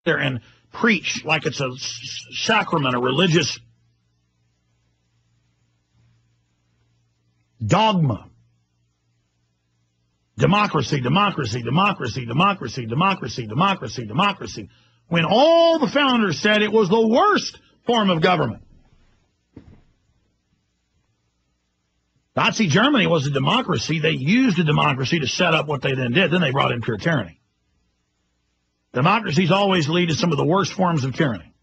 there and preach like it's a sacrament, a religious dogma. Democracy, democracy, democracy, democracy, democracy, democracy, democracy. When all the founders said it was the worst form of government. Nazi Germany was a democracy. They used a democracy to set up what they then did. Then they brought in pure tyranny. Democracies always lead to some of the worst forms of tyranny.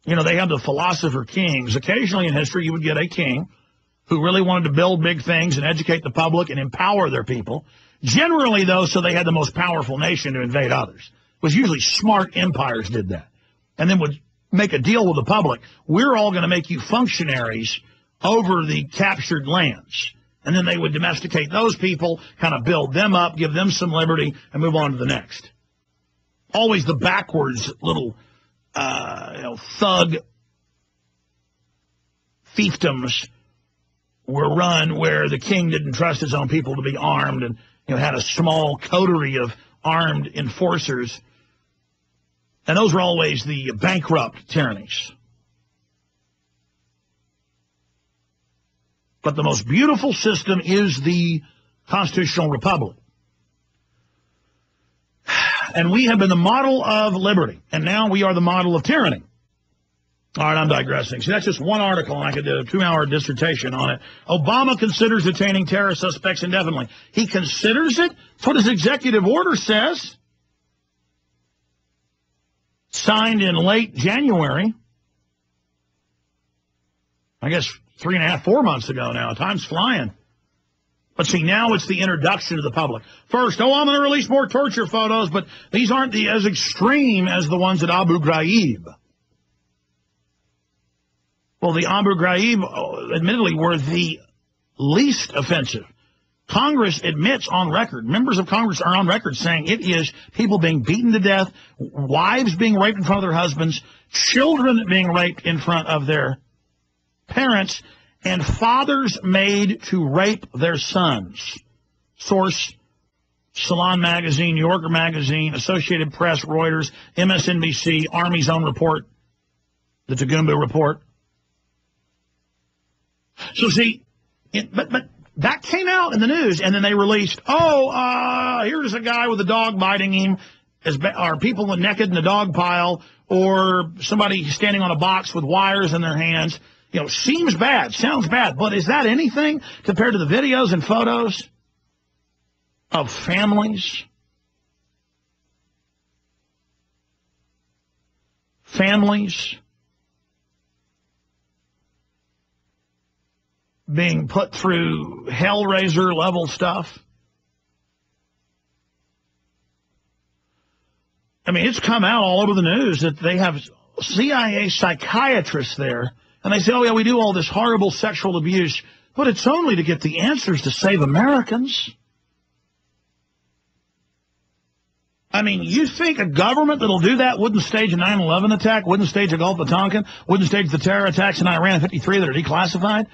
You know, they have the philosopher kings. Occasionally in history, you would get a king who really wanted to build big things and educate the public and empower their people. Generally, though, so they had the most powerful nation to invade others. It was usually smart empires did that. And then would make a deal with the public. We're all going to make you functionaries over the captured lands. And then they would domesticate those people, kind of build them up, give them some liberty, and move on to the next. Always the backwards little thug fiefdoms were run where the king didn't trust his own people to be armed and had a small coterie of armed enforcers. And those were always the bankrupt tyrannies. But the most beautiful system is the constitutional republic. And we have been the model of liberty. And now we are the model of tyranny. All right, I'm digressing. See, that's just one article, and I could do a 2-hour dissertation on it. Obama considers detaining terror suspects indefinitely. He considers it? That's what his executive order says. Signed in late January. I guess 3.5, 4 months ago now. Time's flying. But see, now it's the introduction to the public. First, I'm going to release more torture photos, but these aren't as extreme as the ones at Abu Ghraib. Well, the Abu Ghraib, admittedly, were the least offensive. Congress admits on record, members of Congress are on record saying it is people being beaten to death, wives being raped in front of their husbands, children being raped in front of their parents, and fathers made to rape their sons. Source, Salon Magazine, New Yorker Magazine, Associated Press, Reuters, MSNBC, Army's own report, the Tagumba report. So see, but that came out in the news, and then they released, here's a guy with a dog biting him, or people naked in the dog pile, or somebody standing on a box with wires in their hands. Seems bad, sounds bad, but is that anything compared to the videos and photos of families? Families being put through Hellraiser level stuff. I mean, it's come out all over the news that they have CIA psychiatrists there, and they say, oh, yeah, we do all this horrible sexual abuse, but it's only to get the answers to save Americans. I mean, you think a government that'll do that wouldn't stage a 9/11 attack, wouldn't stage a Gulf of Tonkin, wouldn't stage the terror attacks in Iran in '53 that are declassified?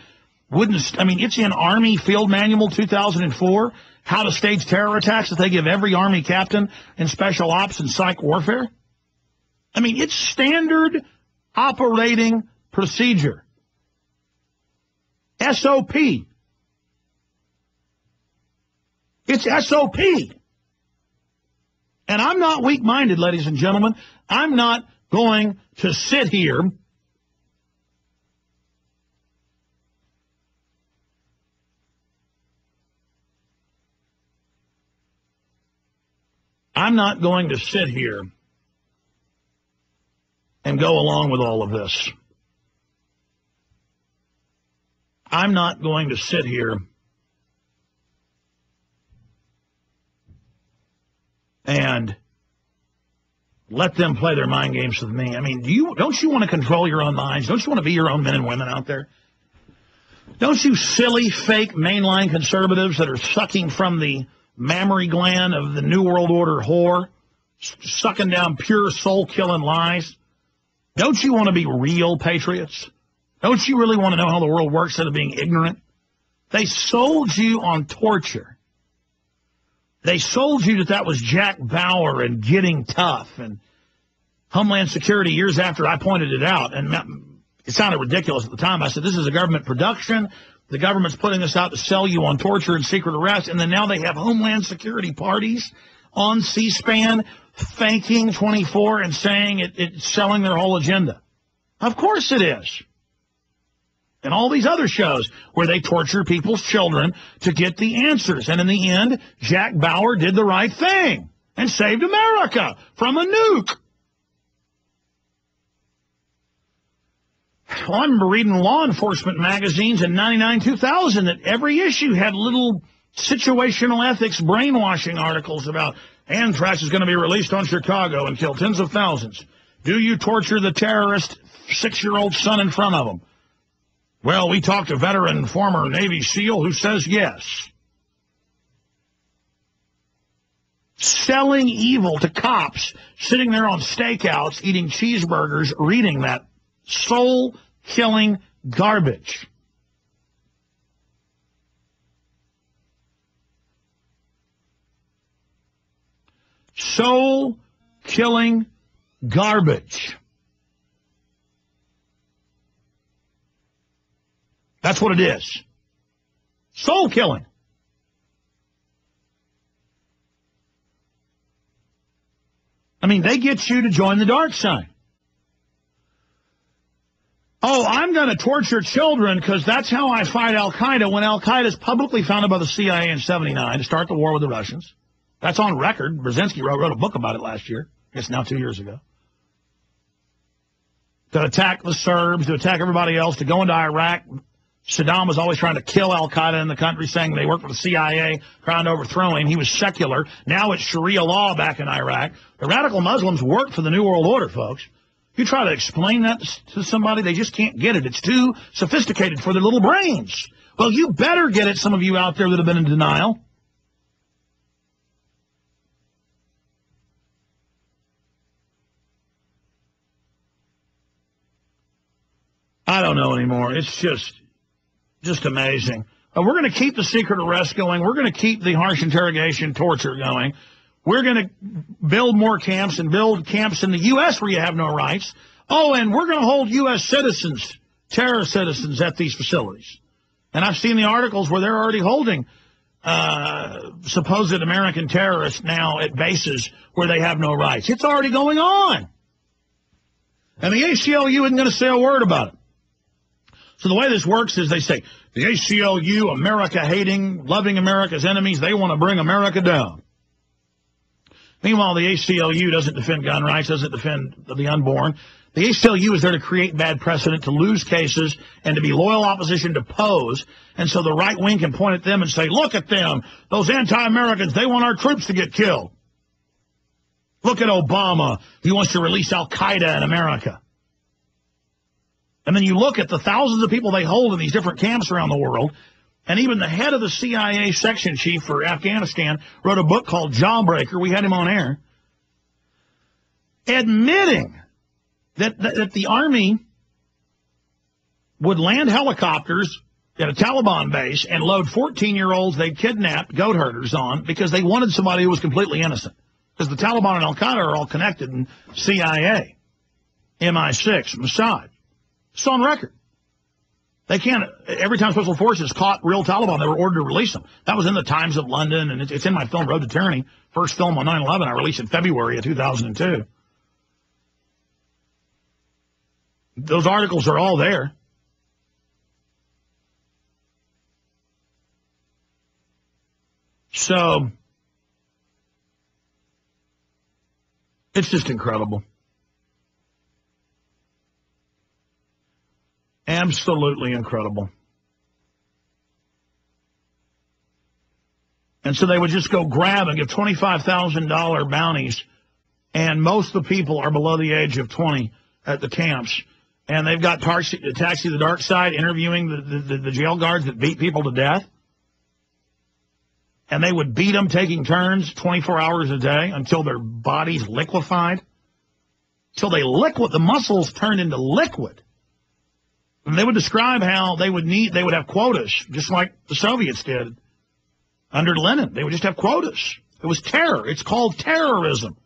It's in Army Field Manual 2004, how to stage terror attacks that they give every Army captain in special ops and psych warfare. I mean, it's standard operating procedure. SOP. It's SOP. And I'm not weak-minded, ladies and gentlemen. I'm not going to sit here and go along with all of this. I'm not going to sit here and let them play their mind games with me. I mean, don't you want to control your own minds? Don't you want to be your own men and women out there? Don't you silly, fake, mainline conservatives that are sucking from the mammary gland of the New World Order whore, sucking down pure soul-killing lies? Don't you want to be real patriots? Don't you really want to know how the world works instead of being ignorant? They sold you on torture. They sold you that was Jack Bauer and Getting Tough and Homeland Security years after I pointed it out. And it sounded ridiculous at the time. I said, this is a government production. The government's putting this out to sell you on torture and secret arrest. And then now they have Homeland Security parties on C-SPAN faking 24 and saying it's selling their whole agenda. Of course it is. And all these other shows where they torture people's children to get the answers. And in the end, Jack Bauer did the right thing and saved America from a nuke. Well, I remember reading law enforcement magazines in 99, 2000 that every issue had little situational ethics brainwashing articles about anthrax is going to be released on Chicago and kill tens of thousands. Do you torture the terrorist 6-year-old son in front of him? Well, we talked to veteran former Navy SEAL who says yes. Selling evil to cops sitting there on stakeouts eating cheeseburgers, reading that soul-killing garbage. Soul-killing garbage. That's what it is. Soul killing. I mean, they get you to join the dark side. Oh, I'm going to torture children because that's how I fight Al-Qaeda, when Al-Qaeda is publicly founded by the CIA in 79 to start the war with the Russians. That's on record. Brzezinski wrote a book about it last year. I guess now 2 years ago. To attack the Serbs, to attack everybody else, to go into Iraq. Saddam was always trying to kill Al-Qaeda in the country, saying they worked for the CIA, trying to overthrow him. He was secular. Now it's Sharia law back in Iraq. The radical Muslims work for the New World Order, folks. You try to explain that to somebody, they just can't get it. It's too sophisticated for their little brains. Well, you better get it, some of you out there that have been in denial. I don't know anymore. It's just amazing. We're going to keep the secret arrest going. We're going to keep the harsh interrogation, torture going. We're going to build more camps and build camps in the U.S. where you have no rights. Oh, and we're going to hold U.S. citizens, terror citizens, at these facilities. And I've seen the articles where they're already holding supposed American terrorists now at bases where they have no rights. It's already going on. And the ACLU isn't going to say a word about it. So the way this works is they say, the ACLU, America-hating, loving America's enemies, they want to bring America down. Meanwhile, the ACLU doesn't defend gun rights, doesn't defend the unborn. The ACLU is there to create bad precedent, to lose cases, and to be loyal opposition to pose. And so the right wing can point at them and say, look at them, those anti-Americans, they want our troops to get killed. Look at Obama, he wants to release Al-Qaeda in America. And then you look at the thousands of people they hold in these different camps around the world, and even the head of the CIA section chief for Afghanistan wrote a book called Jawbreaker. We had him on air, admitting that the Army would land helicopters at a Taliban base and load 14-year-olds they'd kidnapped, goat herders, on because they wanted somebody who was completely innocent. Because the Taliban and Al-Qaeda are all connected, in CIA, MI6, Mossad. It's on record. They can't, every time Special Forces caught real Taliban, they were ordered to release them. That was in the Times of London, and it's in my film, Road to Tyranny, first film on 9/11. I released in February of 2002. Those articles are all there. So, it's just incredible. Absolutely incredible. And so they would just go grab and give $25,000 bounties, and most of the people are below the age of 20 at the camps. And they've got Taxi to the Dark Side interviewing the jail guards that beat people to death. And they would beat them taking turns 24 hours a day until their bodies liquefied. Till the muscles turned into liquid. And they would describe how they would have quotas, just like the Soviets did under Lenin. They would just have quotas. It was terror. It's called terrorism.